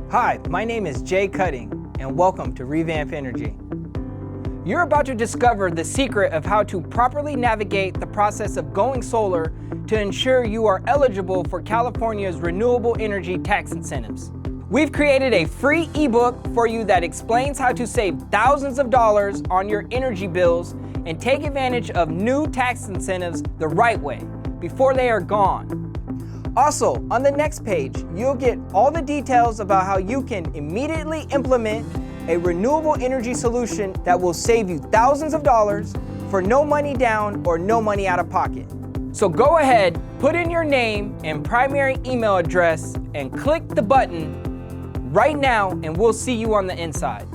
Hi, my name is Jay Cutting, and welcome to ReVamp Energy. You're about to discover the secret of how to properly navigate the process of going solar to ensure you are eligible for California's renewable energy tax incentives. We've created a free ebook for you that explains how to save thousands of dollars on your energy bills and take advantage of new tax incentives the right way, before they are gone. Also, on the next page, you'll get all the details about how you can immediately implement a renewable energy solution that will save you thousands of dollars for no money down or no money out of pocket. So go ahead, put in your name and primary email address and click the button right now, and we'll see you on the inside.